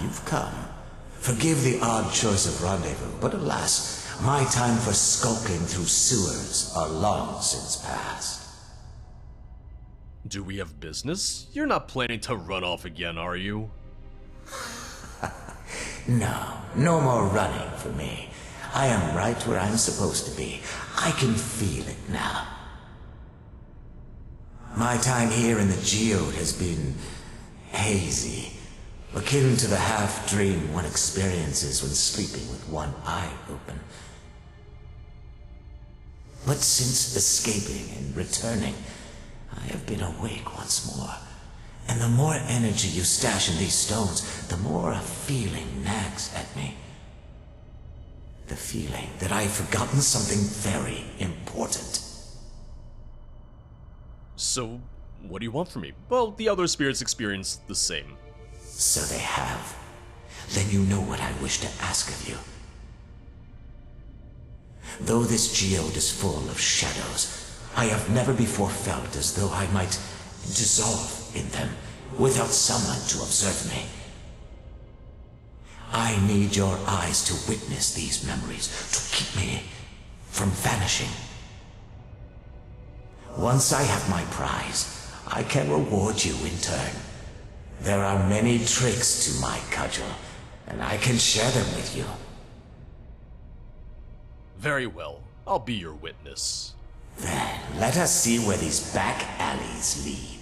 You've come. Forgive the odd choice of rendezvous, but alas, my time for skulking through sewers are long since past. Do we have business? You're not planning to run off again, are you? No more running for me. I am right where I'm supposed to be. I can feel it now. My time here in the geode has been hazy, akin to the half-dream one experiences when sleeping with one eye open. But since escaping and returning, I have been awake once more. And the more energy you stash in these stones, the more a feeling nags at me. The feeling that I've forgotten something very important. So, what do you want from me? Well, the other spirits experienced the same. So they have. Then you know what I wish to ask of you. Though this geode is full of shadows, I have never before felt as though I might dissolve in them without someone to observe me. I need your eyes to witness these memories, to keep me from vanishing. Once I have my prize, I can reward you in turn. There are many tricks to my cudgel, and I can share them with you. Very well. I'll be your witness. Then let us see where these back alleys lead.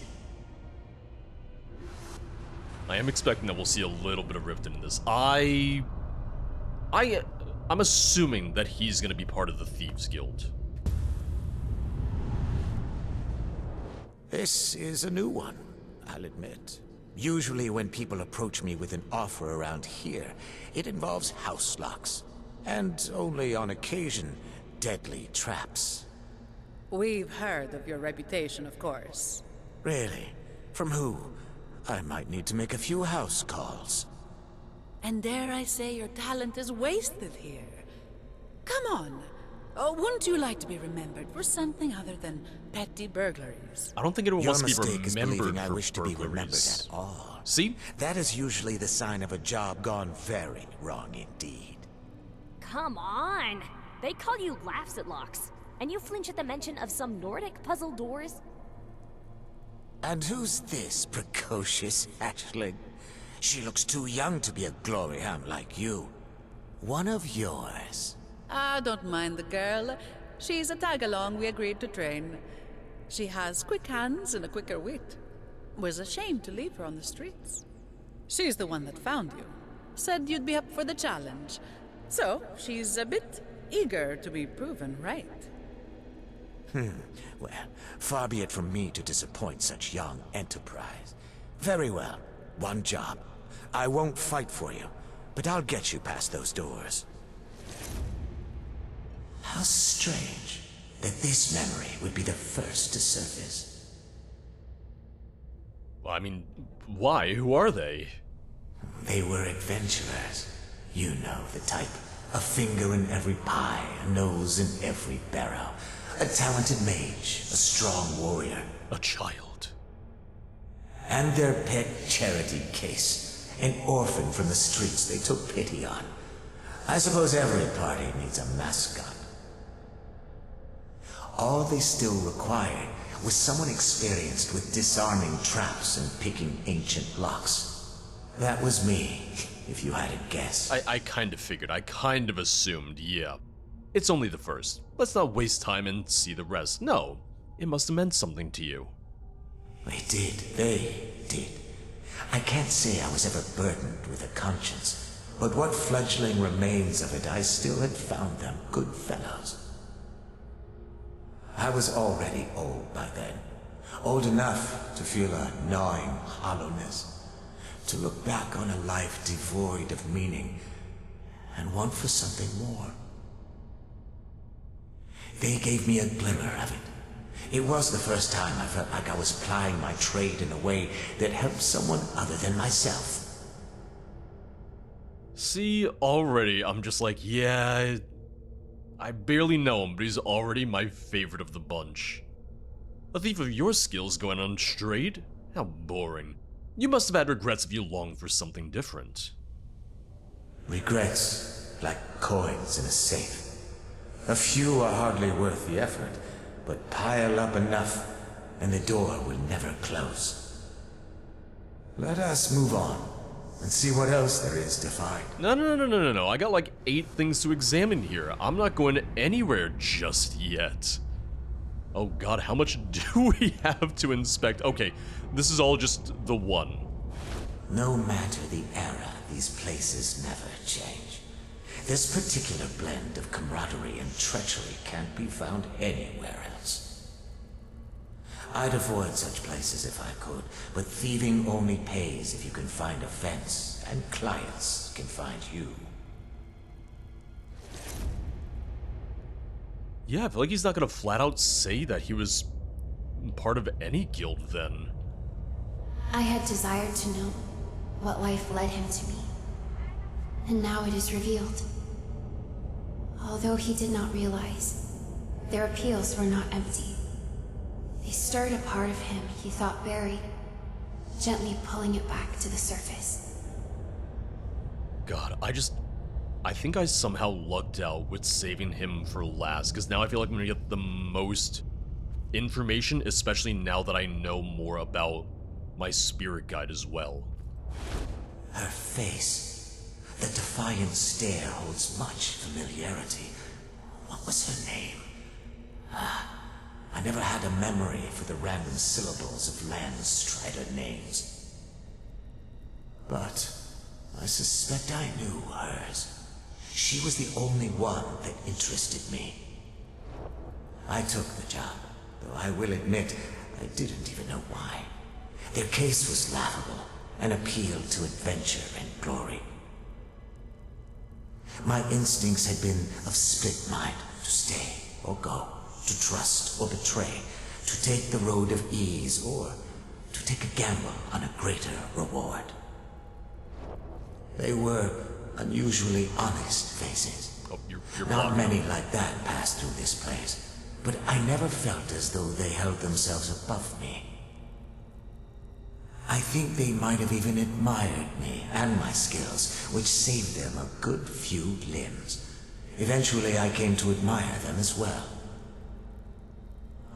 I am expecting that we'll see a little bit of Riften in this. I'm assuming that he's gonna be part of the Thieves Guild. This is a new one, I'll admit. Usually when people approach me with an offer around here, it involves house locks, and only on occasion, deadly traps. We've heard of your reputation, of course. Really? From who? I might need to make a few house calls. And dare I say your talent is wasted here. Come on. Oh, wouldn't you like to be remembered for something other than petty burglaries? I don't think anyone Your wants to be mistake is remembered believing I for wish to be remembered burglaries. at all. See? That is usually the sign of a job gone very wrong indeed. Come on! They call you Laughs at Locks, and you flinch at the mention of some Nordic puzzle doors? And who's this precocious hatchling? She looks too young to be a glory hound like you. One of yours. Ah, don't mind the girl. She's a tag-along we agreed to train. She has quick hands and a quicker wit. Was ashamed to leave her on the streets. She's the one that found you. Said you'd be up for the challenge. So, she's a bit eager to be proven right. Well, far be it from me to disappoint such young enterprise. Very well. One job. I won't fight for you, but I'll get you past those doors. How strange that this memory would be the first to surface. I mean, why? Who are they? They were adventurers. You know the type. A finger in every pie, a nose in every barrel. A talented mage, a strong warrior. A child. And their pet charity case, an orphan from the streets they took pity on. I suppose every party needs a mascot. All they still required was someone experienced with disarming traps and picking ancient locks. That was me, if you had a guess. I kind of figured. I kind of assumed, yeah. It's only the first. Let's not waste time and see the rest. No, it must have meant something to you. They did. I can't say I was ever burdened with a conscience, but what fledgling remains of it, I still had found them good fellows. I was already old by then, old enough to feel a gnawing hollowness, to look back on a life devoid of meaning and want for something more. They gave me a glimmer of it. It was the first time I felt like I was plying my trade in a way that helped someone other than myself. See, already I'm just like, yeah, I barely know him, but he's already my favorite of the bunch. A thief of your skills going unstrayed? How boring. You must have had regrets if you longed for something different. Regrets, like coins in a safe. A few are hardly worth the effort, but pile up enough, and the door will never close. Let us move on, and see what else there is to find. No. I got like 8 things to examine here. I'm not going anywhere just yet. Oh god, how much do we have to inspect? Okay, this is all just the one. No matter the era, these places never change. This particular blend of camaraderie and treachery can't be found anywhere else. I'd avoid such places if I could, but thieving only pays if you can find a fence, and clients can find you. Yeah, I feel like he's not gonna flat out say that he was part of any guild then. I had desired to know what life led him to me, and now it is revealed. Although he did not realize, their appeals were not empty. They stirred a part of him he thought buried, gently pulling it back to the surface. God, I think I somehow lucked out with saving him for last, because now I feel like I'm gonna get the most information, especially now that I know more about my spirit guide as well. Her face, the defiant stare, holds much familiarity. What was her name? I never had a memory for the random syllables of Landstrider names. But I suspect I knew hers. She was the only one that interested me. I took the job, though I will admit I didn't even know why. Their case was laughable, an appeal to adventure and glory. My instincts had been of split mind, to stay or go, to trust or betray, to take the road of ease or to take a gamble on a greater reward. They were unusually honest faces. Oh, you're Not blocking. many like that passed through this place, but I never felt as though they held themselves above me. I think they might have even admired me and my skills, which saved them a good few limbs. Eventually, I came to admire them as well.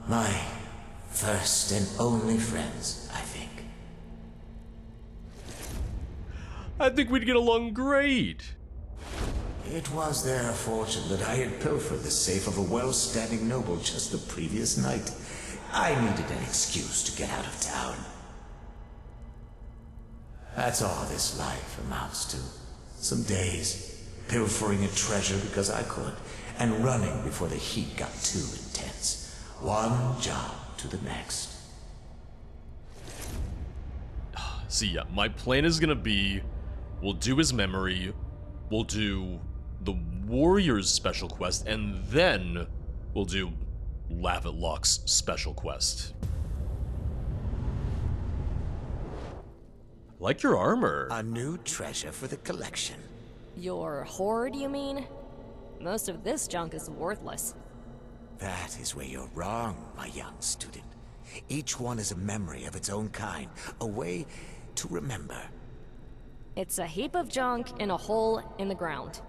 My first and only friends, I think. I think we'd get along great. It was their fortune that I had pilfered the safe of a well-standing noble just the previous night. I needed an excuse to get out of town. That's all this life amounts to. Some days, pilfering a treasure because I could, and running before the heat got too intense. One job to the next. See, yeah, my plan is gonna be, we'll do his memory, we'll do the Warrior's special quest, and then we'll do Lavitlocke's special quest. Like your armor. A new treasure for the collection. Your hoard, you mean? Most of this junk is worthless. That is where you're wrong, my young student. Each one is a memory of its own kind, a way to remember. It's a heap of junk in a hole in the ground.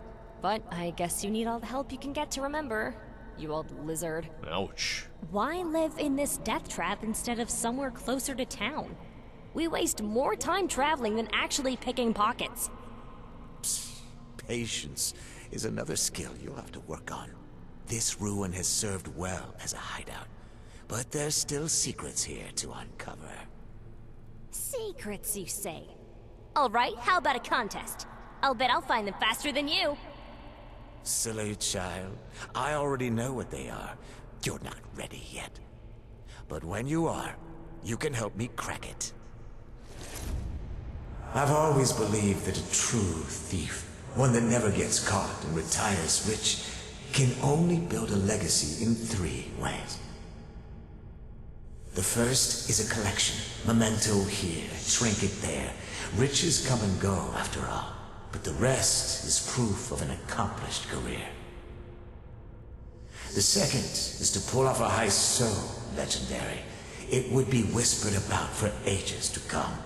But I guess you need all the help you can get to remember, you old lizard. Ouch. Why live in this death trap instead of somewhere closer to town? We waste more time traveling than actually picking pockets. Patience is another skill you'll have to work on. This ruin has served well as a hideout, but there's still secrets here to uncover. Secrets, you say? All right, how about a contest? I'll bet I'll find them faster than you. Silly child, I already know what they are. You're not ready yet. But when you are, you can help me crack it. I've always believed that a true thief, one that never gets caught and retires rich, can only build a legacy in 3 ways. The first is a collection. Memento here, trinket there. Riches come and go, after all. But the rest is proof of an accomplished career. The second is to pull off a heist so legendary, it would be whispered about for ages to come.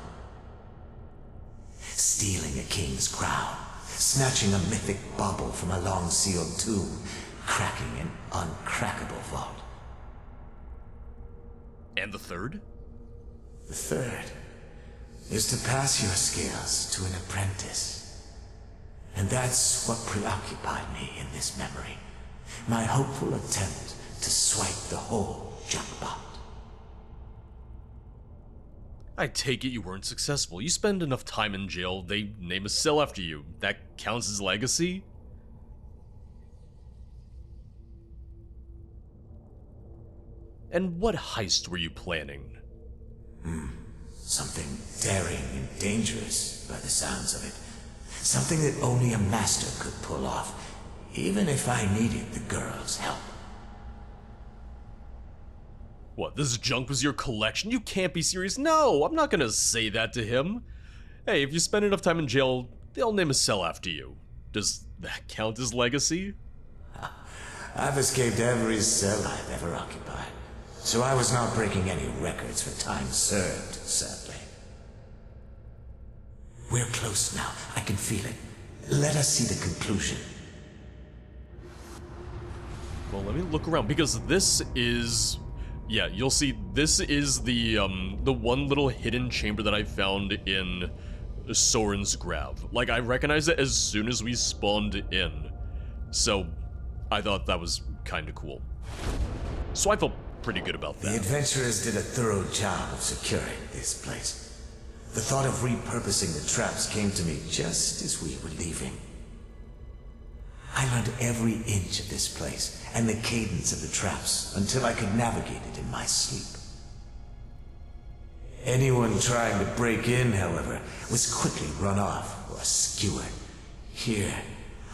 king's crown, snatching a mythic bauble from a long-sealed tomb, cracking an uncrackable vault. And the third? The third is to pass your skills to an apprentice. And that's what preoccupied me in this memory. My hopeful attempt to swipe the whole jackpot. I take it you weren't successful. You spend enough time in jail, they name a cell after you. That counts as legacy? And what heist were you planning? Something daring and dangerous by the sounds of it. Something that only a master could pull off, even if I needed the girl's help. What, this junk was your collection? You can't be serious. No, I'm not gonna say that to him. Hey, if you spend enough time in jail, they'll name a cell after you. Does that count as legacy? I've escaped every cell I've ever occupied, so I was not breaking any records for time served, sadly. We're close now. I can feel it. Let us see the conclusion. Well, let me look around, because this is... Yeah, you'll see, this is the one little hidden chamber that I found in Soren's grave. Like, I recognized it as soon as we spawned in. So, I thought that was kinda cool. So I felt pretty good about that. The adventurers did a thorough job of securing this place. The thought of repurposing the traps came to me just as we were leaving. I learned every inch of this place and the cadence of the traps until I could navigate it in my sleep. Anyone trying to break in, however, was quickly run off or skewered. Here,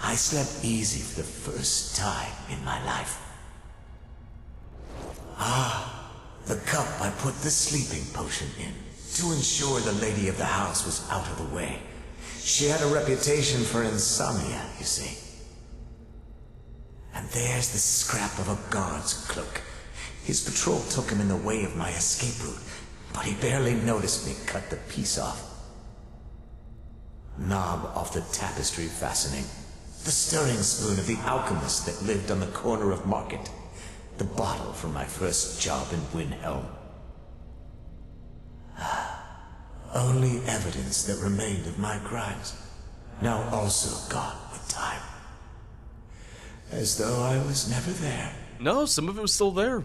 I slept easy for the first time in my life. The cup I put the sleeping potion in to ensure the lady of the house was out of the way. She had a reputation for insomnia, you see. And there's the scrap of a guard's cloak. His patrol took him in the way of my escape route, but he barely noticed me cut the piece off. Knob off the tapestry fastening. The stirring spoon of the alchemist that lived on the corner of Market. The bottle from my first job in Windhelm. Only evidence that remained of my crimes, now also gone with time. As though I was never there. No, some of it was still there.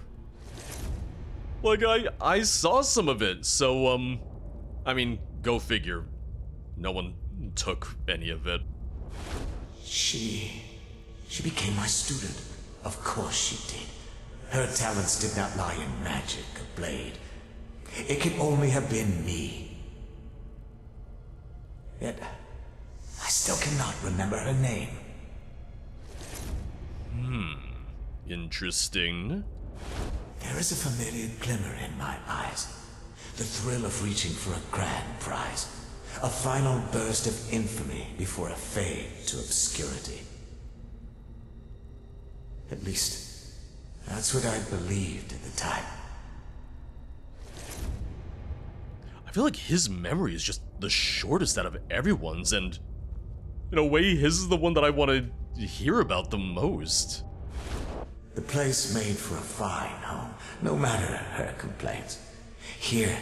Like, I saw some of it, so, I mean, go figure. No one took any of it. She became my student. Of course she did. Her talents did not lie in magic or blade. It could only have been me. Yet, I still cannot remember her name. Interesting. There is a familiar glimmer in my eyes. The thrill of reaching for a grand prize. A final burst of infamy before a fade to obscurity. At least, that's what I believed at the time. I feel like his memory is just the shortest out of everyone's, and in a way, his is the one that I want to hear about the most. The place made for a fine home, no matter her complaints. Here,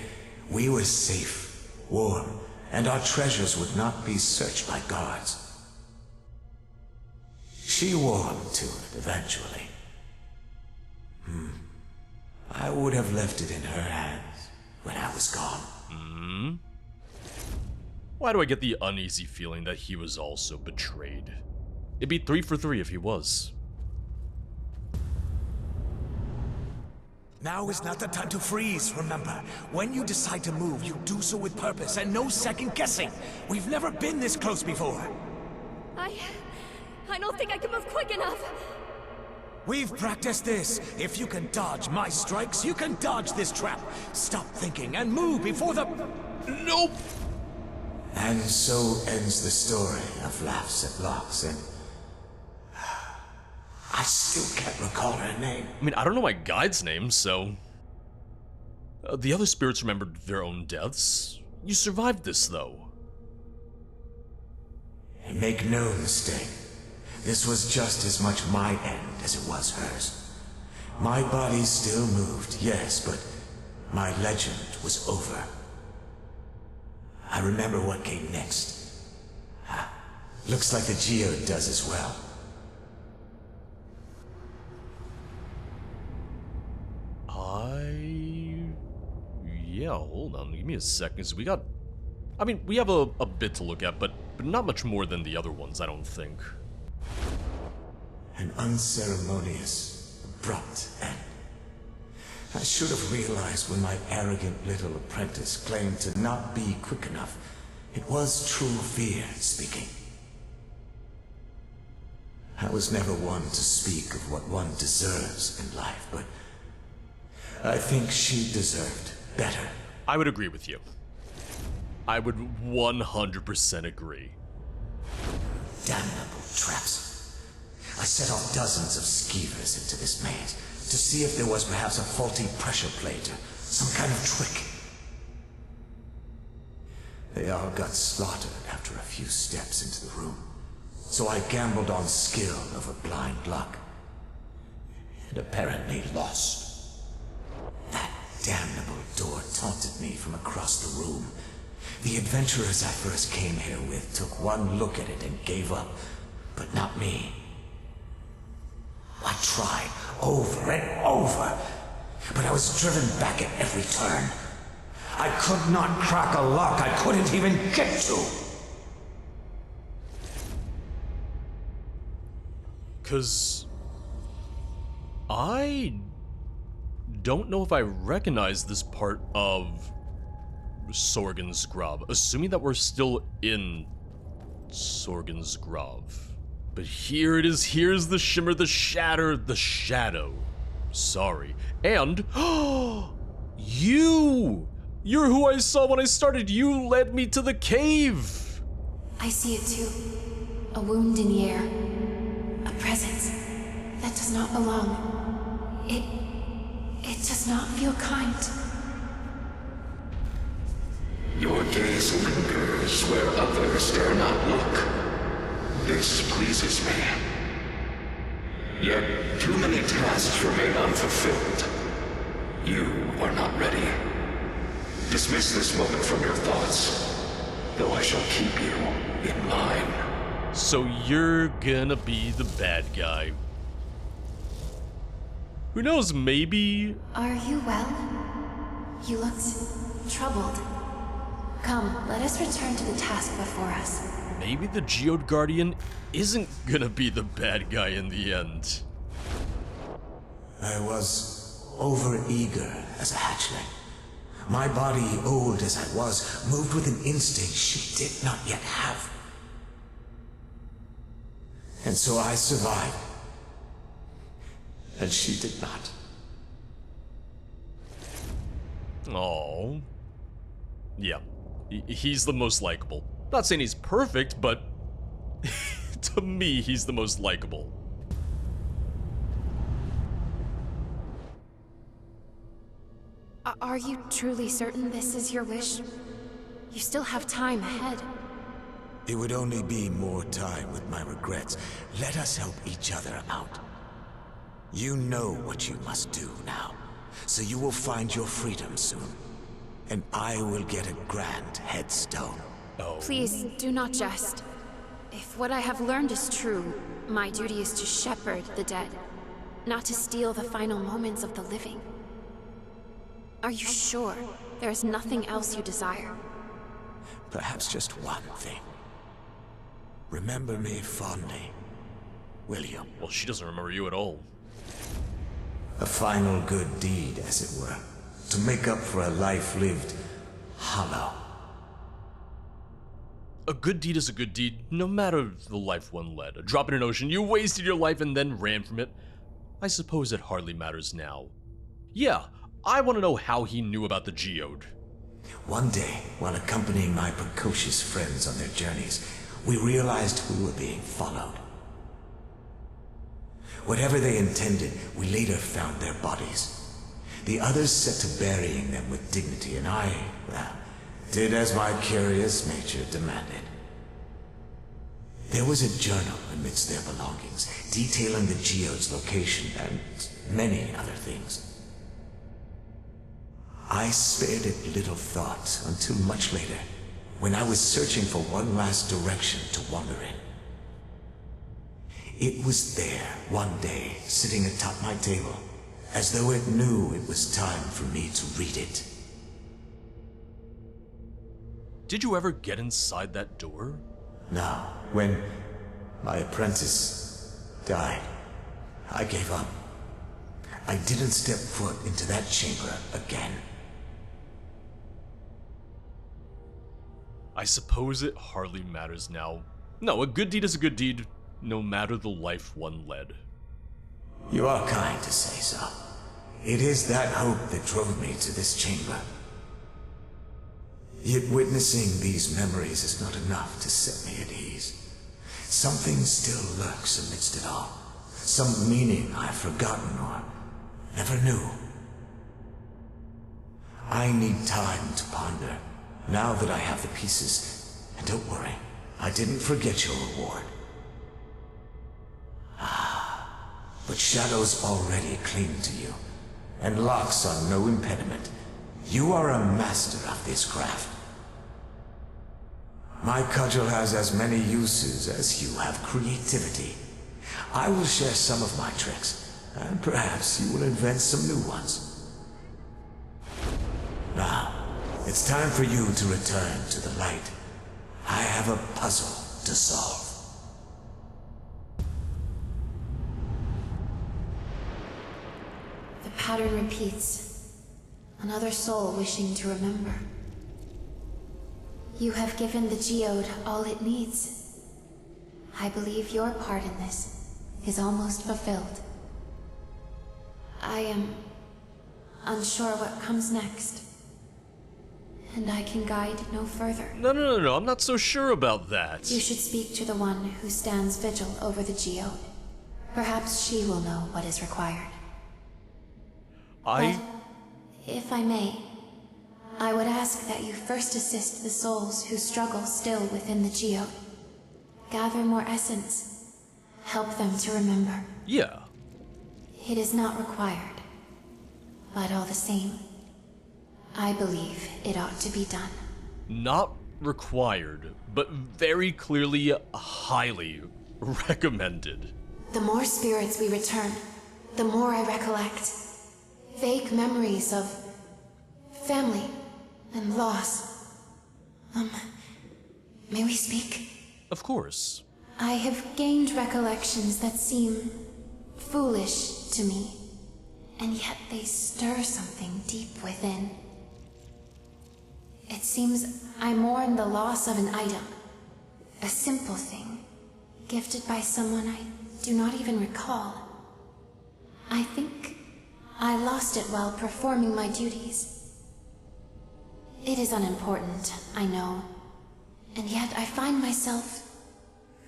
we were safe, warm, and our treasures would not be searched by guards. She warmed to it eventually. I would have left it in her hands when I was gone. Why do I get the uneasy feeling that he was also betrayed? It'd be 3 for 3 if he was. Now is not the time to freeze, remember. When you decide to move, you do so with purpose and no second guessing. We've never been this close before. I don't think I can move quick enough. We've practiced this. If you can dodge my strikes, you can dodge this trap. Stop thinking and move before the... Nope! And so ends the story of Laughs at Locks, and... I still can't recall her name. I mean, I don't know my guide's name, so... the other spirits remembered their own deaths. You survived this, though. And make no mistake, this was just as much my end as it was hers. My body still moved, yes, but my legend was over. I remember what came next. Looks like the geode does as well. Yeah, hold on, give me a second. So we have a bit to look at, but not much more than the other ones, I don't think. An unceremonious, abrupt end. I should have realized when my arrogant little apprentice claimed to not be quick enough. It was true fear speaking. I was never one to speak of what one deserves in life, but I think she deserved better. I would agree with you. I would 100% agree. Damnable traps. I set off dozens of skeevers into this maze to see if there was perhaps a faulty pressure plate or some kind of trick. They all got slaughtered after a few steps into the room, so I gambled on skill over blind luck, and apparently lost. That damnable door taunted me from across the room. The adventurers I first came here with took one look at it and gave up, but not me. I tried over and over, but I was driven back at every turn. I could not crack a lock I couldn't even get to. 'Cause I don't know if I recognize this part of Sorgen's Grove, assuming that we're still in Sorgen's Grove. But here it is, here's the shimmer, the shatter, the shadow. Sorry. And, You're who I saw when I started. You led me to the cave. I see it too. A wound in the air. A presence that does not belong. It does not feel kind. Your gaze lingers where others dare not look. This pleases me. Yet too many tasks remain unfulfilled. You are not ready. Dismiss this moment from your thoughts, though I shall keep you in mind. So you're gonna be the bad guy. Who knows, maybe... Are you well? You looked troubled. Come, let us return to the task before us. Maybe the Geode Guardian isn't gonna be the bad guy in the end. I was over-eager as a hatchling. My body, old as I was, moved with an instinct she did not yet have. And so I survived. And she did not. Oh, yeah, he's the most likable. Not saying he's perfect, but to me, he's the most likable. Are you truly certain this is your wish? You still have time ahead. It would only be more time with my regrets. Let us help each other out. You know what you must do now, so you will find your freedom soon. And I will get a grand headstone. Oh. Please, do not jest. If what I have learned is true, my duty is to shepherd the dead, not to steal the final moments of the living. Are you sure there is nothing else you desire? Perhaps just one thing. Remember me fondly, will you? Well, she doesn't remember you at all. A final good deed, as it were, to make up for a life lived hollow. A good deed is a good deed, no matter the life one led. A drop in an ocean, you wasted your life and then ran from it. I suppose it hardly matters now. Yeah, I want to know how he knew about the geode. One day, while accompanying my precocious friends on their journeys, we realized we were being followed. Whatever they intended, we later found their bodies. The others set to burying them with dignity, and I, well, did as my curious nature demanded. There was a journal amidst their belongings, detailing the geode's location and many other things. I spared it little thought until much later, when I was searching for one last direction to wander in. It was there one day, sitting atop my table, as though it knew it was time for me to read it. Did you ever get inside that door? No, when my apprentice died, I gave up. I didn't step foot into that chamber again. I suppose it hardly matters now. No, a good deed is a good deed, no matter the life one led. You are kind to say so. It is that hope that drove me to this chamber. Yet witnessing these memories is not enough to set me at ease. Something still lurks amidst it all. Some meaning I've forgotten or never knew. I need time to ponder, now that I have the pieces. And don't worry, I didn't forget your reward. But shadows already cling to you, and locks are no impediment. You are a master of this craft. My cudgel has as many uses as you have creativity. I will share some of my tricks, and perhaps you will invent some new ones. Now, it's time for you to return to the light. I have a puzzle to solve. The pattern repeats. Another soul wishing to remember. You have given the geode all it needs. I believe your part in this is almost fulfilled. I am unsure what comes next, and I can guide no further. No, I'm not so sure about that. You should speak to the one who stands vigil over the geode. Perhaps she will know what is required. But, if I may, I would ask that you first assist the souls who struggle still within the geode. Gather more essence. Help them to remember. Yeah. It is not required, but all the same, I believe it ought to be done. Not required, but very clearly highly recommended. The more spirits we return, the more I recollect. Vague memories of family and loss. May we speak? Of course. I have gained recollections that seem foolish to me, and yet they stir something deep within. It seems I mourn the loss of an item, a simple thing, gifted by someone I do not even recall. I think I lost it while performing my duties. It is unimportant, I know, and yet I find myself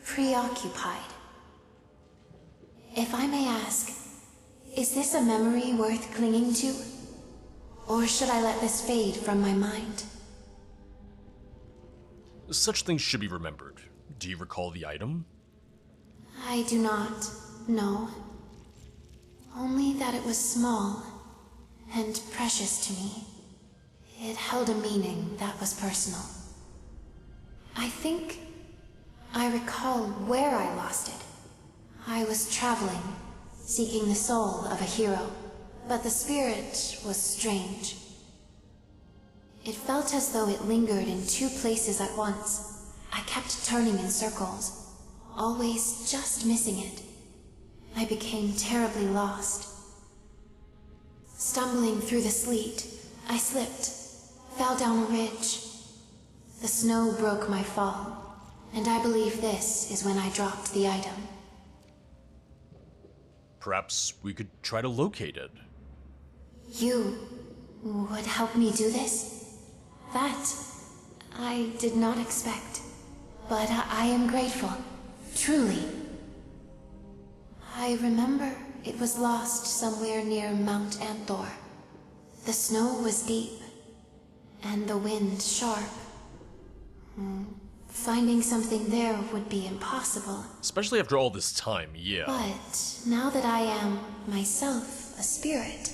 preoccupied. If I may ask, is this a memory worth clinging to? Or should I let this fade from my mind? Such things should be remembered. Do you recall the item? I do not, no. Only that it was small and precious to me. It held a meaning that was personal. I think I recall where I lost it. I was traveling, seeking the soul of a hero, but the spirit was strange. It felt as though it lingered in two places at once. I kept turning in circles, always just missing it. I became terribly lost. Stumbling through the sleet, I slipped, fell down a ridge. The snow broke my fall, and I believe this is when I dropped the item. Perhaps we could try to locate it. You would help me do this? That I did not expect, but I am grateful, truly. I remember it was lost somewhere near Mount Anthor. The snow was deep, and the wind sharp. Finding something there would be impossible. Especially after all this time, yeah. But now that I am, myself, a spirit,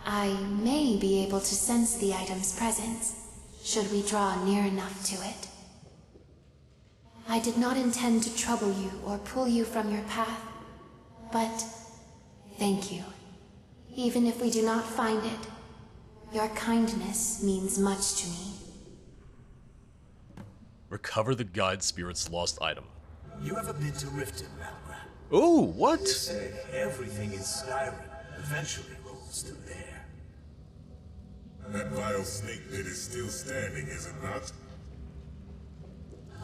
I may be able to sense the item's presence, should we draw near enough to it. I did not intend to trouble you or pull you from your path, but thank you. Even if we do not find it, your kindness means much to me. Recover the guide spirit's lost item. You ever been to Riften, Malgram? Oh, what? They say everything in Skyrim eventually rolls through there. That vile snake pit is still standing, is it not?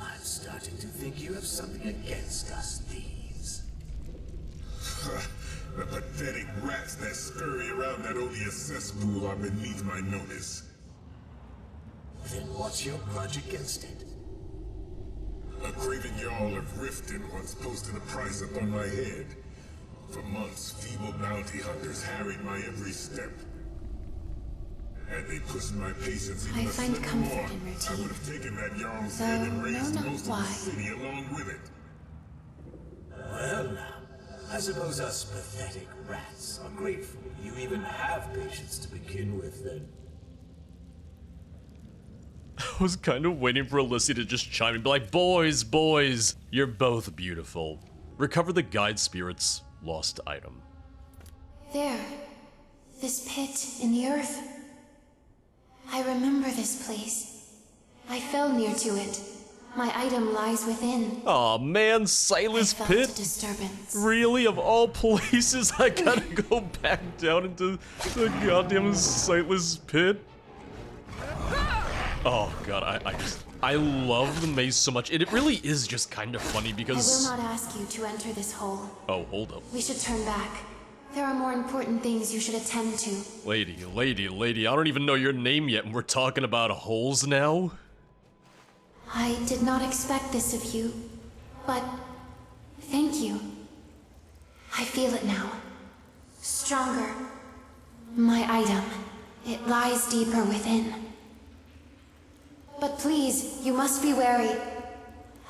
I'm starting to think you have something against us thieves. The pathetic rats that scurry around that odious cesspool are beneath my notice. Then what's your grudge against it? A craven Jarl of Riften once posted a price upon my head. For months, feeble bounty hunters harried my every step. Had they pushed my patience even I a find slip comfort more, in routine. I would have taken that Jarl's Though head and know raised not most why. of the city along with it. Well now, I suppose us pathetic rats are grateful you even have patience to begin with then. I was kind of waiting for Alyssa to just chime in and be like, boys, you're both beautiful. Recover the guide spirit's lost item. There. This pit in the earth. I remember this place. I fell near to it. My item lies within. Aw man, Silas I felt Pit? a disturbance. Really? Of all places, I gotta go back down into the goddamn sightless pit? Oh god, I love the maze so much. It really is just kind of funny I because... will not ask you to enter this hole. Oh, hold up. We should turn back. There are more important things you should attend to. Lady, I don't even know your name yet and we're talking about holes now? I did not expect this of you, but thank you. I feel it now. Stronger. My item. It lies deeper within. But please, you must be wary.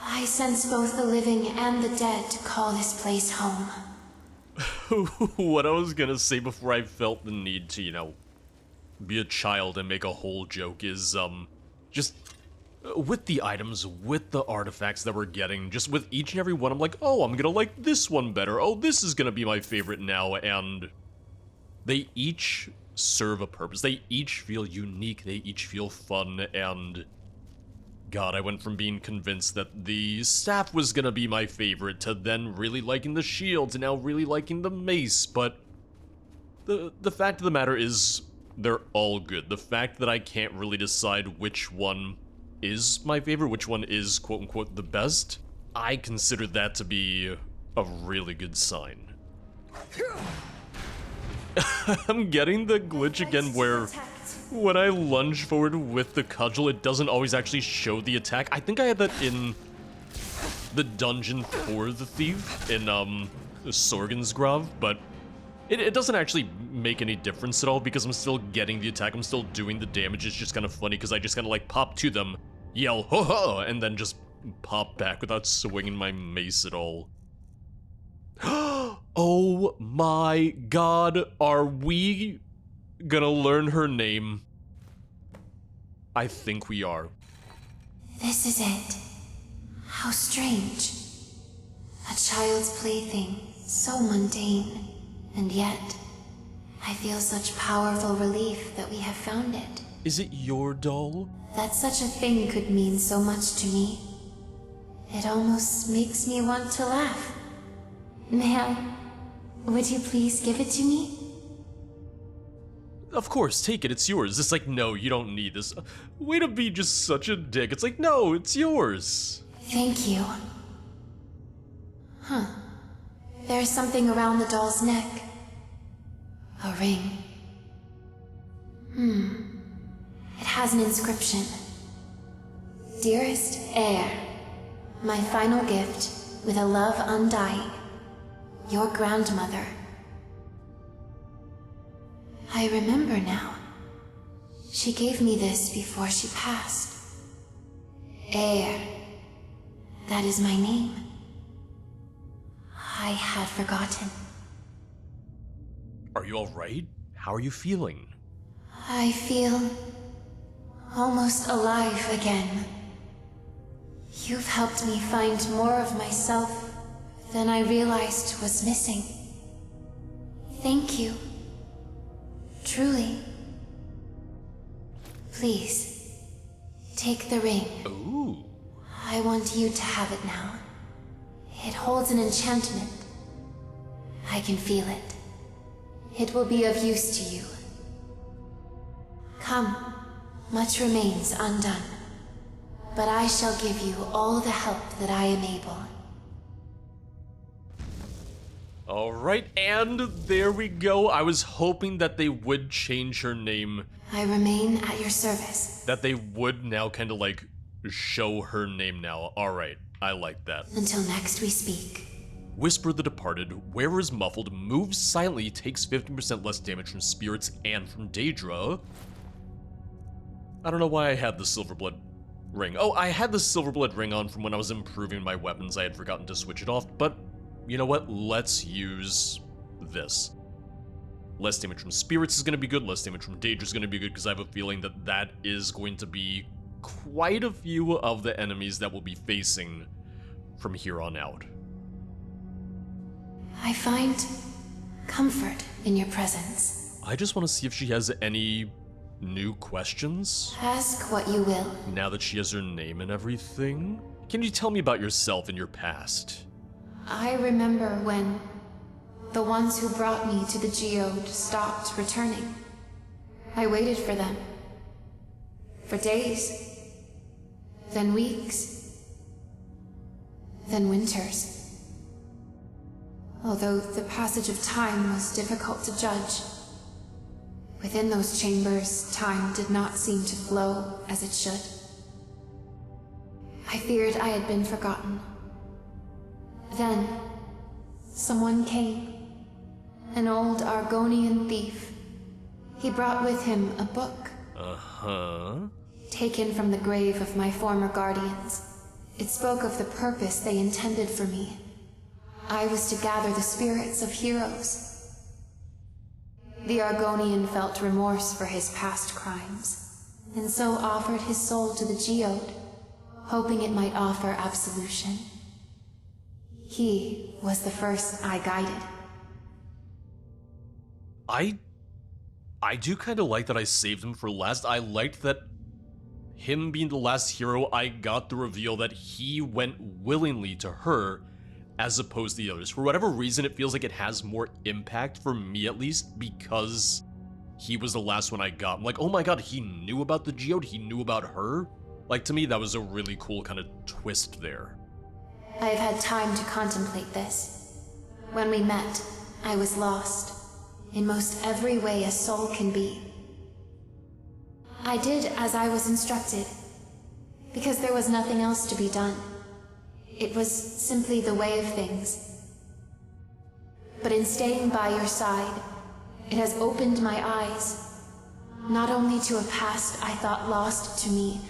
I sense both the living and the dead call this place home. What I was gonna say before I felt the need to, you know, be a child and make a whole joke is, just with the items, with the artifacts that we're getting, just with each and every one, I'm like, oh, I'm gonna like this one better. Oh, this is gonna be my favorite now, and they each serve a purpose. They each feel unique, they each feel fun, and God, I went from being convinced that the staff was gonna be my favorite to then really liking the shield to now really liking the mace, but the fact of the matter is they're all good. The fact that I can't really decide which one is my favorite, which one is quote-unquote the best, I consider that to be a really good sign. I'm getting the glitch again where when I lunge forward with the cudgel, it doesn't always actually show the attack. I think I had that in the dungeon for the thief in Sorgen's Grove, but it doesn't actually make any difference at all because I'm still getting the attack, I'm still doing the damage. It's just kind of funny because I just kind of like pop to them, yell ho ho, and then just pop back without swinging my mace at all. Oh my god, are we gonna learn her name? I think we are. This is it. How strange. A child's plaything, so mundane, and yet I feel such powerful relief that we have found it. Is it your doll? That such a thing could mean so much to me. It almost makes me want to laugh. Ma'am, would you please give it to me? Of course, take it, it's yours. It's like, no, you don't need this. Way to be just such a dick. It's like, no, it's yours. Thank you. Huh. There's something around the doll's neck. A ring. It has an inscription. Dearest heir, my final gift, with a love undying, your grandmother. I remember now. She gave me this before she passed. Heir, That is my name. I had forgotten. Are you alright? How are you feeling? I feel almost alive again. You've helped me find more of myself than I realized was missing. Thank you. Truly. Please, take the ring. Ooh. I want you to have it now. It holds an enchantment. I can feel it. It will be of use to you. Come, much remains undone, but I shall give you all the help that I am able. Alright, and there we go. I was hoping that they would change her name. I remain at your service. That they would now kind of like show her name now. Alright, I like that. Until next we speak. Whisper the Departed, wearers muffled, moves silently, takes 15% less damage from spirits and from Daedra. I don't know why I had the Silverblood ring. Oh, I had the Silverblood ring on from when I was improving my weapons. I had forgotten to switch it off, but you know what? Let's use this. Less damage from spirits is going to be good, less damage from Daedra is going to be good, because I have a feeling that that is going to be quite a few of the enemies that we'll be facing from here on out. I find comfort in your presence. I just want to see if she has any new questions. Ask what you will. Now that she has her name and everything. Can you tell me about yourself and your past? I remember when the ones who brought me to the geode stopped returning. I waited for them. For days. Then weeks. Then winters. Although the passage of time was difficult to judge, within those chambers, time did not seem to flow as it should. I feared I had been forgotten. Then, someone came. An old Argonian thief. He brought with him a book. Uh-huh. Taken from the grave of my former guardians. It spoke of the purpose they intended for me. I was to gather the spirits of heroes. The Argonian felt remorse for his past crimes, and so offered his soul to the geode, hoping it might offer absolution. He was the first I guided. I do kind of like that I saved him for last. I liked that him being the last hero, I got the reveal that he went willingly to her as opposed to the others. For whatever reason, it feels like it has more impact, for me at least, because he was the last one I got. I'm like, oh my god, he knew about the geode, he knew about her? Like, to me, that was a really cool kind of twist there. I have had time to contemplate this. When we met, I was lost, in most every way a soul can be. I did as I was instructed, because there was nothing else to be done. It was simply the way of things. But in staying by your side, it has opened my eyes, not only to a past I thought lost to me,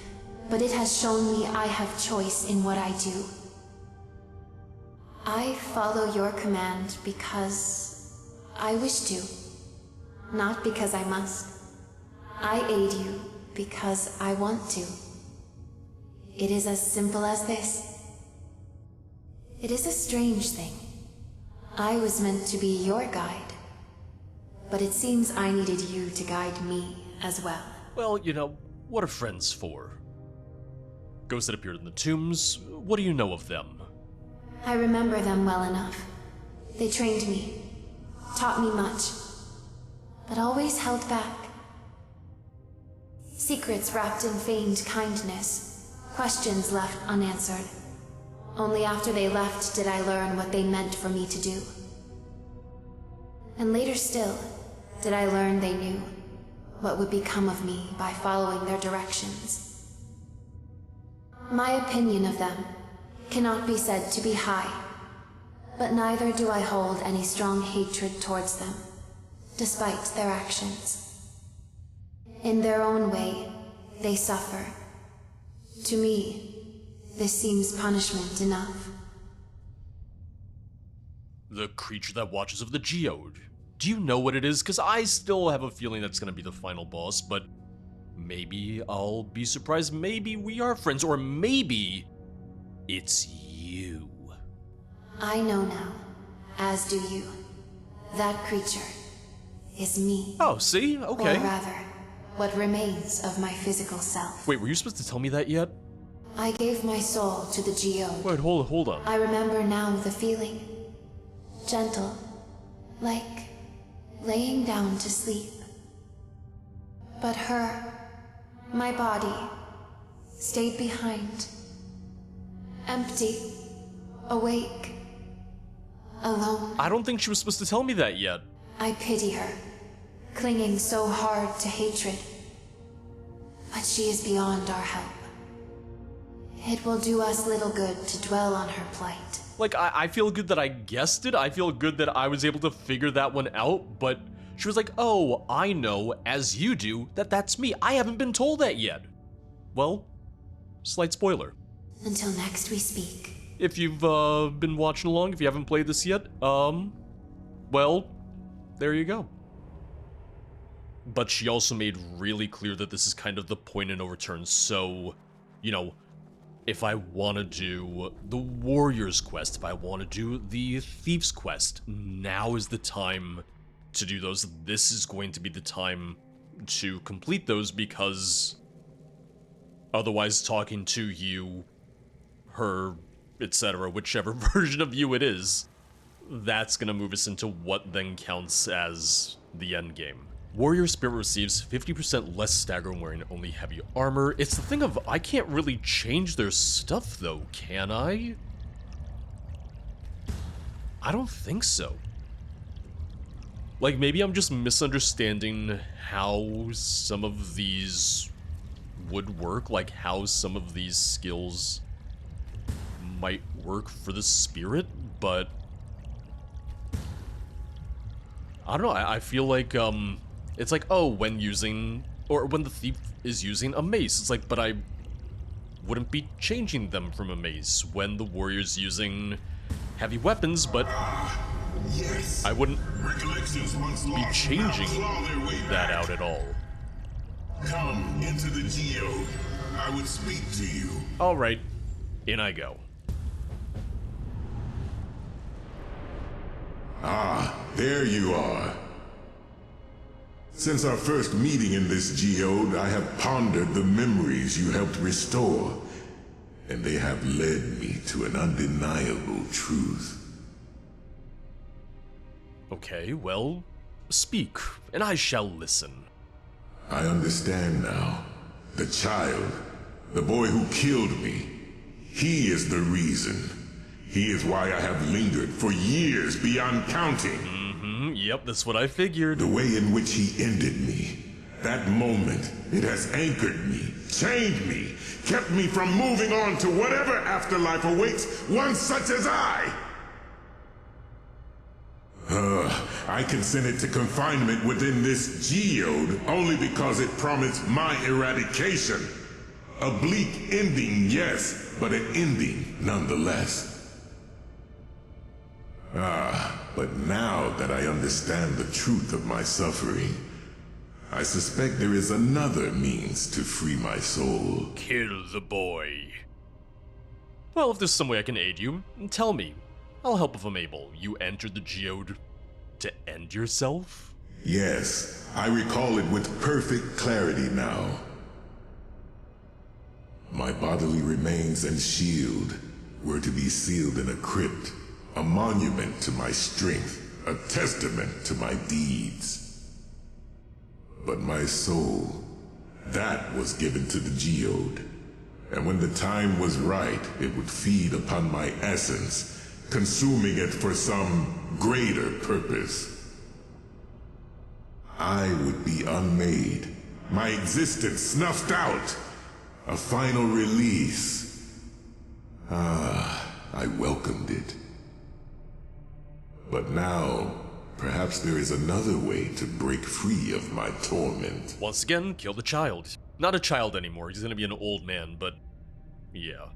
but it has shown me I have choice in what I do. I follow your command because I wish to, not because I must. I aid you because I want to. It is as simple as this. It is a strange thing. I was meant to be your guide, but it seems I needed you to guide me as well. Well, you know, what are friends for? Ghosts that appeared in the tombs, what do you know of them? I remember them well enough. They trained me, taught me much, but always held back. Secrets wrapped in feigned kindness, questions left unanswered. Only after they left did I learn what they meant for me to do. And later still, did I learn they knew what would become of me by following their directions. My opinion of them cannot be said to be high, but neither do I hold any strong hatred towards them, despite their actions. In their own way, they suffer. To me, This seems punishment enough. The creature that watches over the geode. Do you know what it is? Because I still have a feeling that's gonna be the final boss, but maybe I'll be surprised. Maybe we are friends, or maybe it's you. I know now, as do you. That creature is me. Oh, see? Okay. Or rather, what remains of my physical self. Wait, were you supposed to tell me that yet? I gave my soul to the geode. Wait, hold on. I remember now the feeling. Gentle, like laying down to sleep. But her, my body, stayed behind. Empty, awake, alone. I don't think she was supposed to tell me that yet. I pity her, clinging so hard to hatred. But she is beyond our help. It will do us little good to dwell on her plight. Like, I feel good that I guessed it. I feel good that I was able to figure that one out, but she was like, oh, I know, as you do, that that's me. I haven't been told that yet. Well, slight spoiler. Until next we speak. If you've been watching along, if you haven't played this yet, well, there you go. But she also made really clear that this is kind of the point of no return, so, you know, if I want to do the Warrior's quest, if I want to do the Thief's quest, now is the time to do those. This is going to be the time to complete those, because otherwise talking to you, her, etc., whichever version of you it is, that's going to move us into what then counts as the end game. Warrior Spirit receives 50% less stagger when wearing only heavy armor. It's the thing of, I can't really change their stuff though, can I? I don't think so. Like, maybe I'm just misunderstanding how some of these would work, like how some of these skills might work for the spirit, but I don't know, I feel like, it's like, oh, when using, or when the thief is using a mace, it's like, but I wouldn't be changing them from a mace when the warrior's using heavy weapons, but Yes. I wouldn't Recollections once be lost changing now claw their way that back. out at all. Come into the geode. I would speak to you. Alright, in I go. Ah, there you are. Since our first meeting in this geode, I have pondered the memories you helped restore, and they have led me to an undeniable truth. Okay, well, speak, and I shall listen. I understand now. The child, the boy who killed me, he is the reason. He is why I have lingered for years beyond counting. Yep, that's what I figured. The way in which he ended me, that moment, it has anchored me, chained me, kept me from moving on to whatever afterlife awaits one such as I. I consented to confinement within this geode only because it promised my eradication. A bleak ending, yes, but an ending nonetheless. But now that I understand the truth of my suffering, I suspect there is another means to free my soul. Kill the boy. Well, if there's some way I can aid you, tell me. I'll help if I'm able. You entered the geode to end yourself? Yes, I recall it with perfect clarity now. My bodily remains and shield were to be sealed in a crypt, a monument to my strength, a testament to my deeds. But my soul, that was given to the geode. And when the time was right, it would feed upon my essence, consuming it for some greater purpose. I would be unmade, my existence snuffed out, a final release. I welcomed it. But now, perhaps there is another way to break free of my torment. Once again, kill the child. Not a child anymore, he's gonna be an old man, but yeah.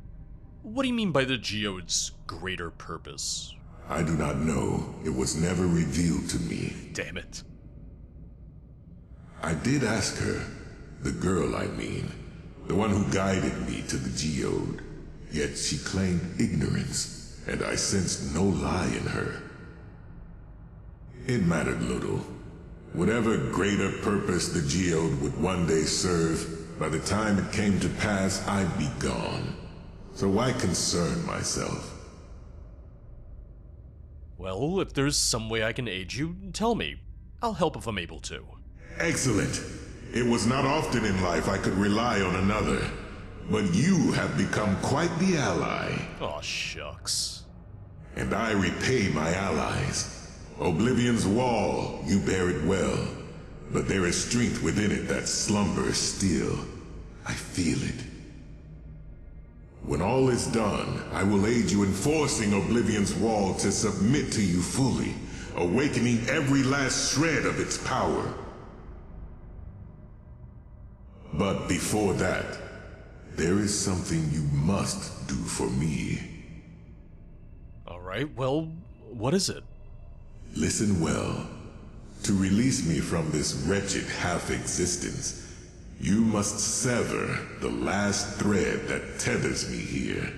What do you mean by the geode's greater purpose? I do not know. It was never revealed to me. Damn it. I did ask her, the girl I mean, the one who guided me to the geode, yet she claimed ignorance, and I sensed no lie in her. It mattered little. Whatever greater purpose the geode would one day serve, by the time it came to pass, I'd be gone. So why concern myself? Well, if there's some way I can aid you, tell me. I'll help if I'm able to. Excellent. It was not often in life I could rely on another, but you have become quite the ally. Aw, shucks. And I repay my allies. Oblivion's wall, you bear it well, but there is strength within it that slumbers still. I feel it. When all is done, I will aid you in forcing Oblivion's wall to submit to you fully, awakening every last shred of its power. But before that, there is something you must do for me. Alright, well, what is it? Listen well. To release me from this wretched half-existence, you must sever the last thread that tethers me here.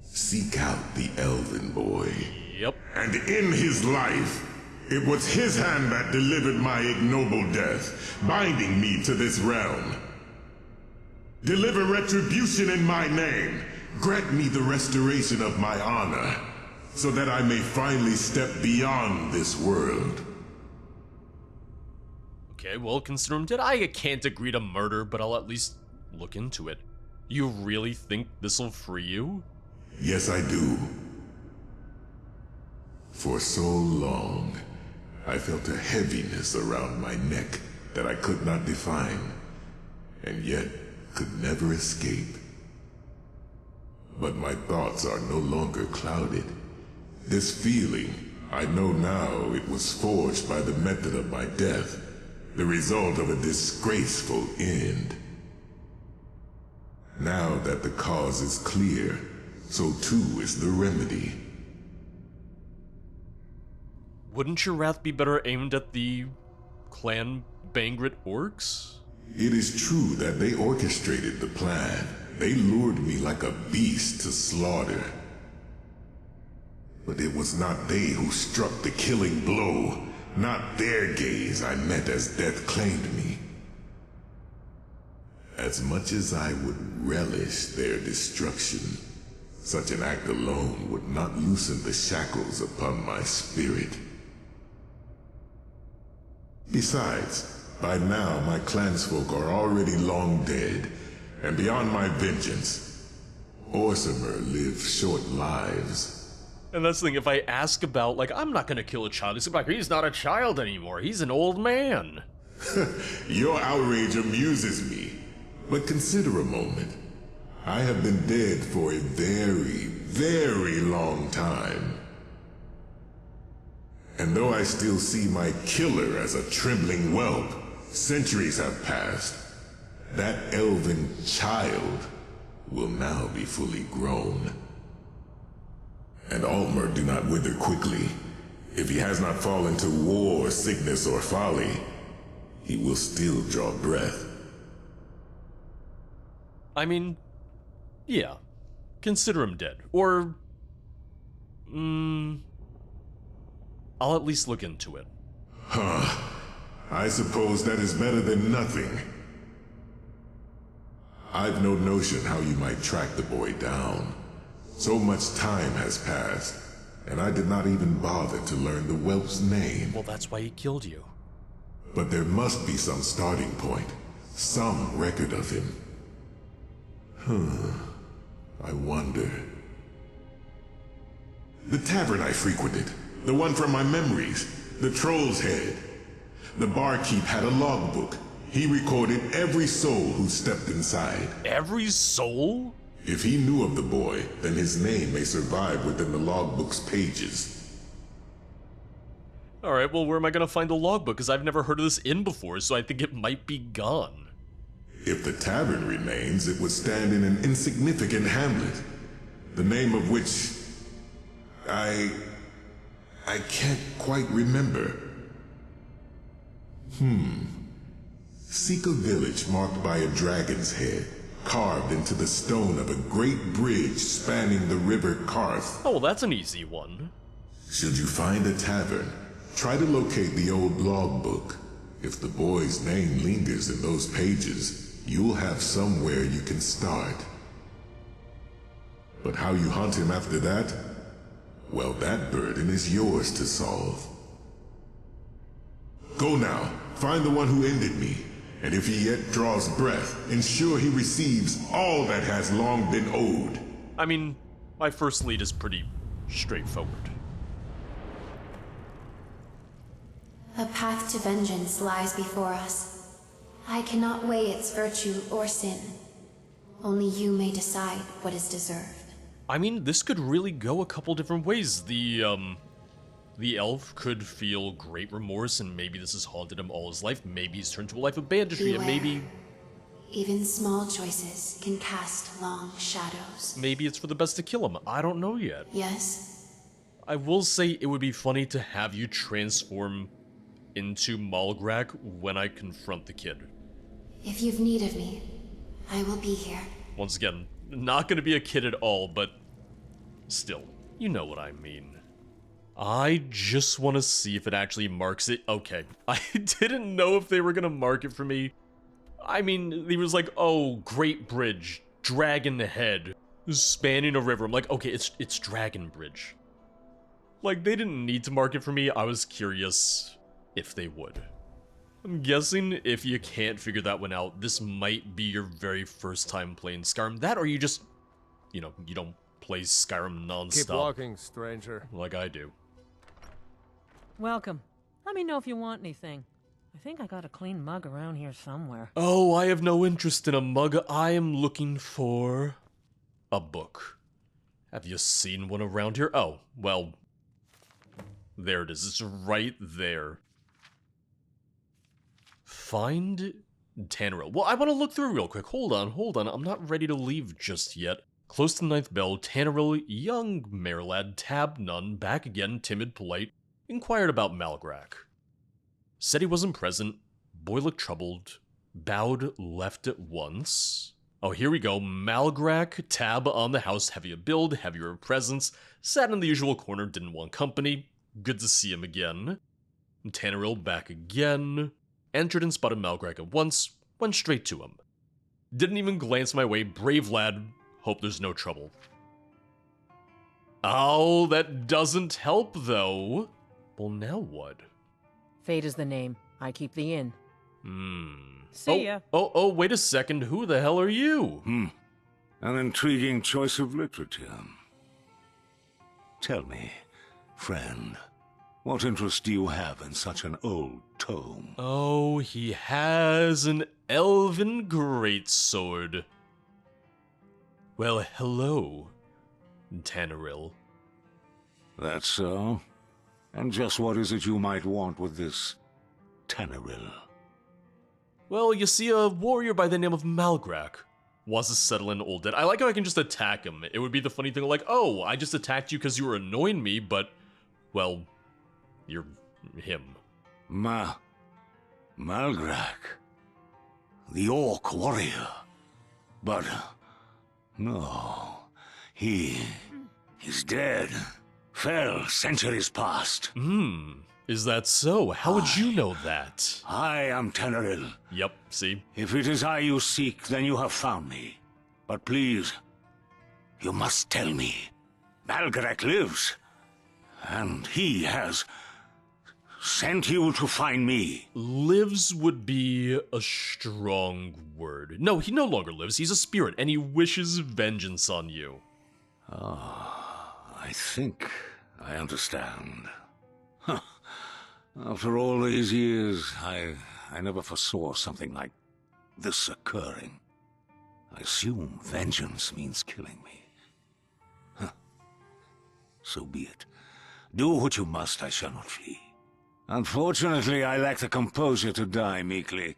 Seek out the Elven boy. Yep. And in his life, it was his hand that delivered my ignoble death, binding me to this realm. Deliver retribution in my name. Grant me the restoration of my honor, so that I may finally step beyond this world. Okay, well, consider him dead. I can't agree to murder, but I'll at least look into it. You really think this'll free you? Yes, I do. For so long, I felt a heaviness around my neck that I could not define, and yet could never escape. But my thoughts are no longer clouded. This feeling, I know now it was forged by the method of my death, the result of a disgraceful end. Now that the cause is clear, so too is the remedy. Wouldn't your wrath be better aimed at the Clan Bangrit orcs? It is true that they orchestrated the plan. They lured me like a beast to slaughter. But it was not they who struck the killing blow. Not their gaze I met as death claimed me. As much as I would relish their destruction, such an act alone would not loosen the shackles upon my spirit. Besides, by now my clansfolk are already long dead, and beyond my vengeance, Orsimer lives short lives. And that's the thing, if I ask about, like, I'm not gonna kill a child, he's like, he's not a child anymore, he's an old man. Your outrage amuses me, but consider a moment. I have been dead for a very, very long time. And though I still see my killer as a trembling whelp, centuries have passed. That elven child will now be fully grown. And Altmer do not wither quickly. If he has not fallen to war, sickness, or folly, he will still draw breath. I mean, yeah. Consider him dead. Or... I'll at least look into it. Huh. I suppose that is better than nothing. I've no notion how you might track the boy down. So much time has passed, and I did not even bother to learn the whelp's name. Well, that's why he killed you. But there must be some starting point, some record of him. I wonder. The tavern I frequented, the one from my memories, the Troll's Head. The barkeep had a logbook. He recorded every soul who stepped inside. Every soul? If he knew of the boy, then his name may survive within the logbook's pages. Alright, well, where am I gonna find the logbook? Because I've never heard of this inn before, so I think it might be gone. If the tavern remains, it would stand in an insignificant hamlet, the name of which I can't quite remember. Seek a village marked by a dragon's head, carved into the stone of a great bridge spanning the river Karth. Oh, well, that's an easy one. Should you find a tavern, try to locate the old logbook. If the boy's name lingers in those pages, you'll have somewhere you can start. But how you hunt him after that? Well, that burden is yours to solve. Go now, find the one who ended me, and if he yet draws breath, ensure he receives all that has long been owed. I mean, my first lead is pretty straightforward. A path to vengeance lies before us. I cannot weigh its virtue or sin. Only you may decide what is deserved. I mean, this could really go a couple different ways. The elf could feel great remorse, and maybe this has haunted him all his life. Maybe he's turned to a life of banditry, and maybe... Even small choices can cast long shadows. Maybe it's for the best to kill him. I don't know yet. Yes? I will say it would be funny to have you transform into Malgrak when I confront the kid. If you've need of me, I will be here. Once again, not gonna be a kid at all, but still, you know what I mean. I just want to see if it actually marks it. Okay, I didn't know if they were gonna mark it for me. I mean, he was like, oh, great bridge, dragon head, spanning a river. I'm like, okay, it's Dragon Bridge. Like, they didn't need to mark it for me. I was curious if they would. I'm guessing if you can't figure that one out, this might be your very first time playing Skyrim. That, or you just, you know, you don't play Skyrim non-stop. Keep walking, stranger. Like I do. Welcome. Let me know if you want anything. I think I got a clean mug around here somewhere. Oh, I have no interest in a mug. I am looking for a book. Have you seen one around here? Oh, well, there it is. It's right there. Find Tanneril. Well, I want to look through real quick. Hold on. I'm not ready to leave just yet. Close to the 9th bell, Tanneril, young mare lad, tab none, back again, timid, polite, inquired about Malgrak. Said he wasn't present, boy looked troubled, bowed, left at once. Oh, here we go. Malgrak, tab on the house, heavier build, heavier presence, sat in the usual corner, didn't want company. Good to see him again. Tanneril back again. Entered and spotted Malgrak at once, went straight to him. Didn't even glance my way, brave lad, hope there's no trouble. Oh, that doesn't help though. Well, now what? Fate is the name. I keep the inn. See Oh, ya. oh, wait a second, who the hell are you? An intriguing choice of literature. Tell me, friend, what interest do you have in such an old tome? Oh, he has an elven greatsword. Well, hello, Tanneril. That's so? And just what is it you might want with this Tanneril? Well, you see, a warrior by the name of Malgrak wants to settle in Old Dead. I like how I can just attack him. It would be the funny thing like, oh, I just attacked you because you were annoying me, but, well, you're him. Malgrak. The Orc warrior. But, no. He's dead. Fell centuries past. Is that so? How would you know that? I am Tanneril. Yep, see? If it is I you seek, then you have found me. But please, you must tell me. Malgrak lives. And he has sent you to find me. Lives would be a strong word. No, he no longer lives. He's a spirit, and he wishes vengeance on you. I think I understand. Huh. After all these years, I never foresaw something like this occurring. I assume vengeance means killing me. Huh. So be it. Do what you must, I shall not flee. Unfortunately, I lack the composure to die meekly.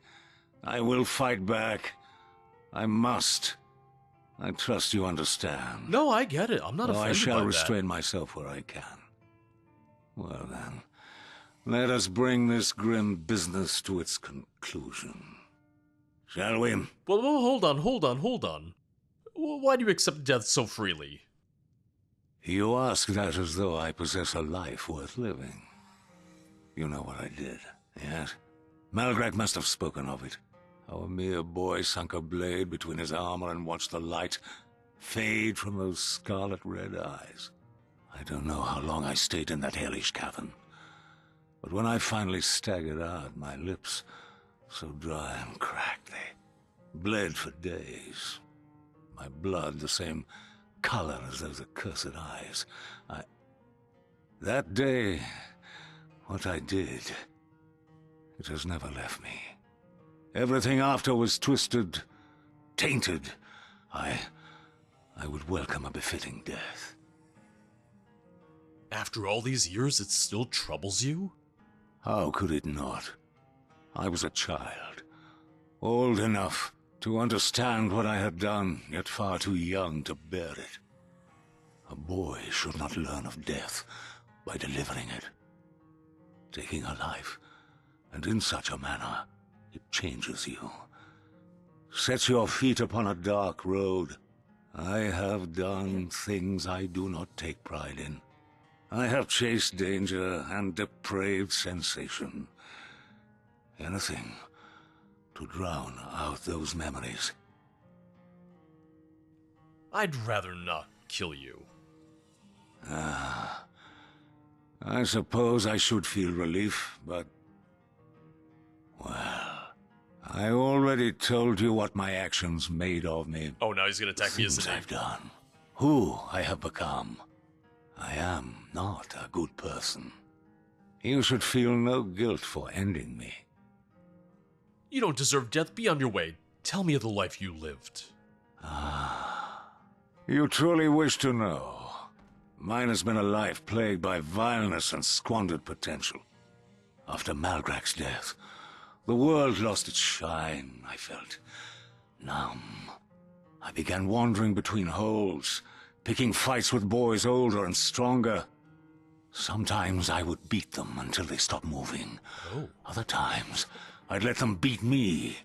I will fight back, I must. I trust you understand. No, I get it. I'm not Though offended I shall by restrain myself where I can. Well then, let us bring this grim business to its conclusion. Shall we? Well, hold on. Why do you accept death so freely? You ask that as though I possess a life worth living. You know what I did, yes? Malgrack must have spoken of it. How a mere boy sunk a blade between his armor and watched the light fade from those scarlet-red eyes. I don't know how long I stayed in that hellish cavern. But when I finally staggered out, my lips, so dry and cracked, they bled for days. My blood the same color as those accursed eyes. That day, what I did, it has never left me. Everything after was twisted, tainted. I would welcome a befitting death. After all these years, it still troubles you? How could it not? I was a child, old enough to understand what I had done, yet far too young to bear it. A boy should not learn of death by delivering it. Taking a life, and in such a manner, it changes you. Sets your feet upon a dark road. I have done things I do not take pride in. I have chased danger and depraved sensation. Anything to drown out those memories. I'd rather not kill you. I suppose I should feel relief, but... well, I already told you what my actions made of me. Oh, now he's gonna attack me, isn't Things he? I've done. Who I have become. I am not a good person. You should feel no guilt for ending me. You don't deserve death. Be on your way. Tell me of the life you lived. You truly wish to know. Mine has been a life plagued by vileness and squandered potential. After Malgrack's death, the world lost its shine, I felt. Numb. I began wandering between holes, picking fights with boys older and stronger. Sometimes I would beat them until they stopped moving. Oh. Other times, I'd let them beat me.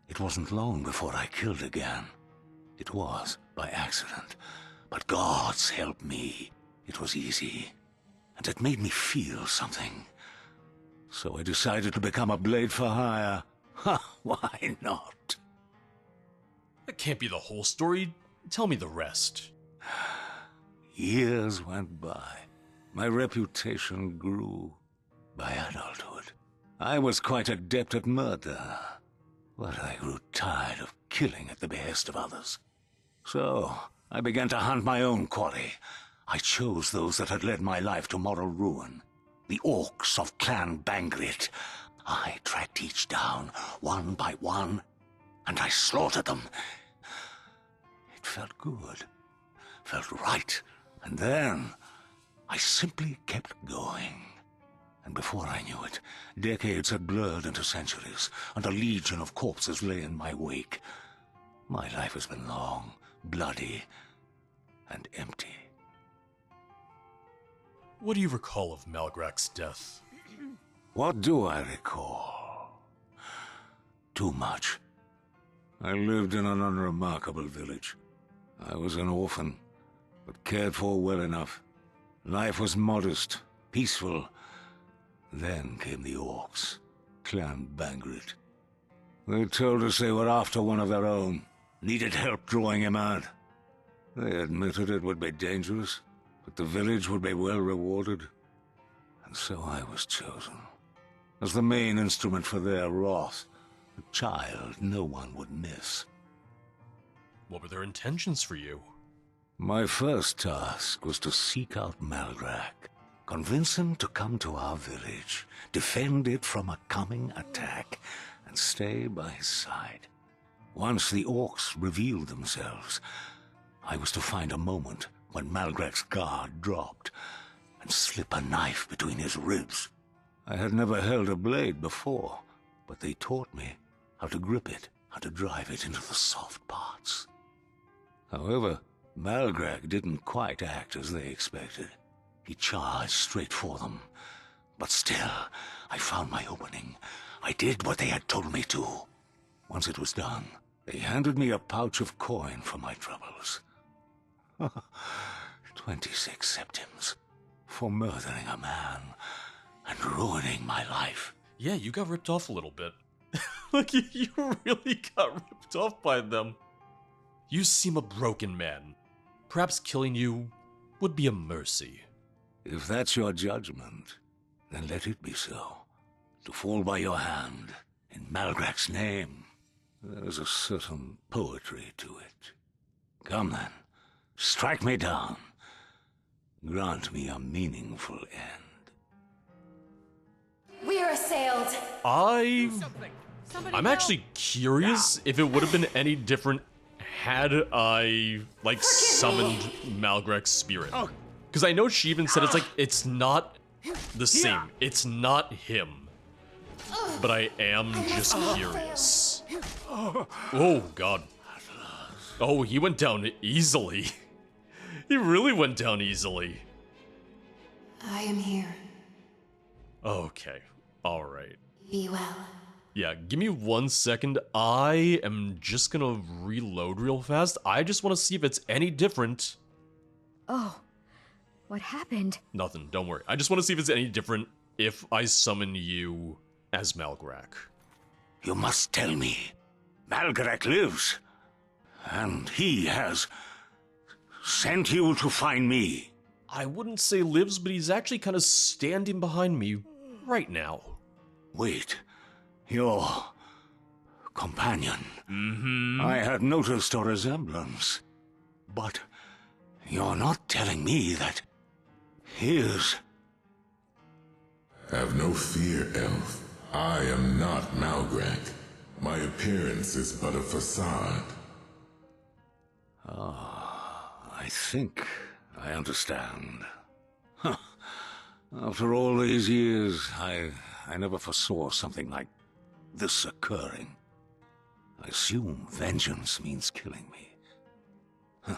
It wasn't long before I killed again. It was by accident, but gods help me. It was easy, and it made me feel something. So I decided to become a blade for hire. Ha! Why not? That can't be the whole story. Tell me the rest. Years went by. My reputation grew. By adulthood, I was quite adept at murder. But I grew tired of killing at the behest of others. So, I began to hunt my own quarry. I chose those that had led my life to moral ruin. The orcs of Clan Bangrit. I tracked each down, one by one, and I slaughtered them. It felt good, felt right, and then I simply kept going. And before I knew it, decades had blurred into centuries, and a legion of corpses lay in my wake. My life has been long, bloody, and empty. What do you recall of Malgrack's death? What do I recall? Too much. I lived in an unremarkable village. I was an orphan, but cared for well enough. Life was modest, peaceful. Then came the orcs, Clan Bangrit. They told us they were after one of their own, needed help drawing him out. They admitted it would be dangerous, but the village would be well rewarded. And so I was chosen, as the main instrument for their wrath, a child no one would miss. What were their intentions for you? My first task was to seek out Malgrack, convince him to come to our village, defend it from a coming attack, and stay by his side. Once the orcs revealed themselves, I was to find a moment when Malgrack's guard dropped, and slip a knife between his ribs. I had never held a blade before, but they taught me how to grip it how to drive it into the soft parts. However, Malgrag didn't quite act as they expected. He charged straight for them. But still, I found my opening. I did what they had told me to. Once it was done, they handed me a pouch of coin for my troubles. 26 septims for murdering a man and ruining my life. Yeah, you got ripped off a little bit. Like, you really got ripped off by them. You seem a broken man. Perhaps killing you would be a mercy. If that's your judgment, then let it be so. To fall by your hand in Malgrac's name, there is a certain poetry to it. Come then, strike me down. Grant me a meaningful end. We are assailed. I'm actually curious if it would have been any different had I, like, summoned Malgrac's spirit. Because I know she even said it's not the same. It's not him. But I am just curious. Oh, God. Oh, he went down easily. He really went down easily. I am here. Okay. Alright. Be well. Yeah, give me 1 second. I am just gonna reload real fast. I just want to see if it's any different. Oh, what happened? Nothing, don't worry. I just want to see if it's any different if I summon you as Malgrac. You must tell me. Malgrac lives. And he has sent you to find me. I wouldn't say lives, but he's actually kind of standing behind me right now. Wait. Your companion. Mm-hmm. I had noticed a resemblance. But you're not telling me that his... Have no fear, elf. I am not Malgrac. My appearance is but a facade. I think I understand. Huh. After all these years, I never foresaw something like this occurring. I assume vengeance means killing me. Huh.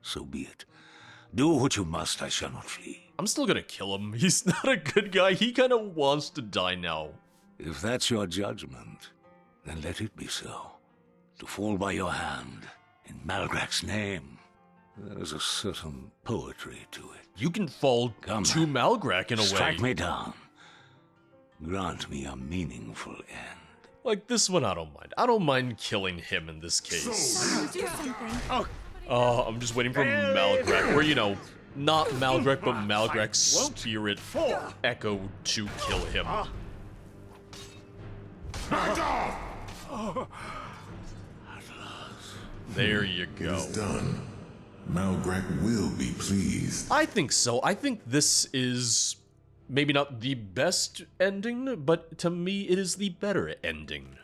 So be it. Do what you must, I shall not flee. I'm still gonna kill him. He's not a good guy. He kind of wants to die now. If that's your judgment, then let it be so. To fall by your hand in Malgrac's name, there is a certain poetry to it. You can fall Come to on. Malgrac in a way. Strike me down. Grant me a meaningful end. Like this one, I don't mind. I don't mind killing him in this case. Do something. I'm just waiting for Malgrac, or you know, not Malgrac, but Malgrac's spirit echo to kill him. There you It go. is done. Malgrac will be pleased. I think so. I think this is maybe not the best ending, but to me it is the better ending.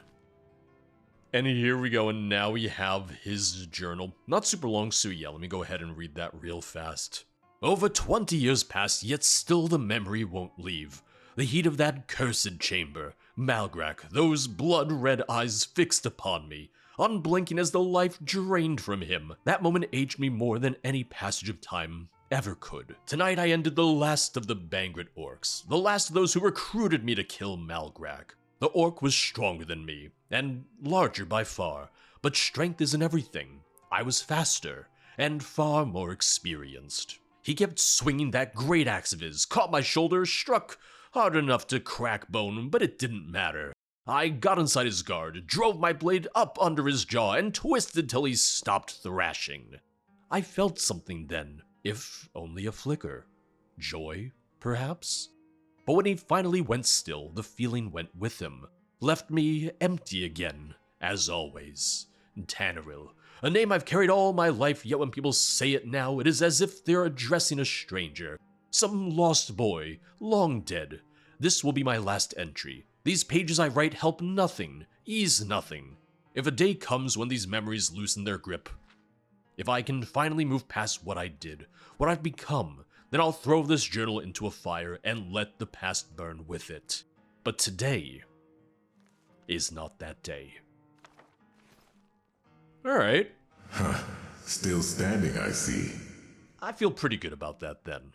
And here we go, and now we have his journal. Not super long, so yeah, let me go ahead and read that real fast. Over 20 years passed, yet still the memory won't leave. The heat of that cursed chamber, Malgrac, those blood-red eyes fixed upon me, unblinking as the life drained from him. That moment aged me more than any passage of time ever could. Tonight I ended the last of the Bangrit orcs, the last of those who recruited me to kill Malgrac. The orc was stronger than me, and larger by far, but strength isn't everything. I was faster, and far more experienced. He kept swinging that great axe of his, caught my shoulder, struck hard enough to crack bone, but it didn't matter. I got inside his guard, drove my blade up under his jaw, and twisted till he stopped thrashing. I felt something then, if only a flicker. Joy, perhaps? But when he finally went still, the feeling went with him, left me empty again, as always. Tanneril, a name I've carried all my life, yet when people say it now, it is as if they're addressing a stranger. Some lost boy, long dead. This will be my last entry. These pages I write help nothing, ease nothing. If a day comes when these memories loosen their grip, if I can finally move past what I did, what I've become, then I'll throw this journal into a fire and let the past burn with it. But today is not that day. Alright. Still standing, I see. I feel pretty good about that then.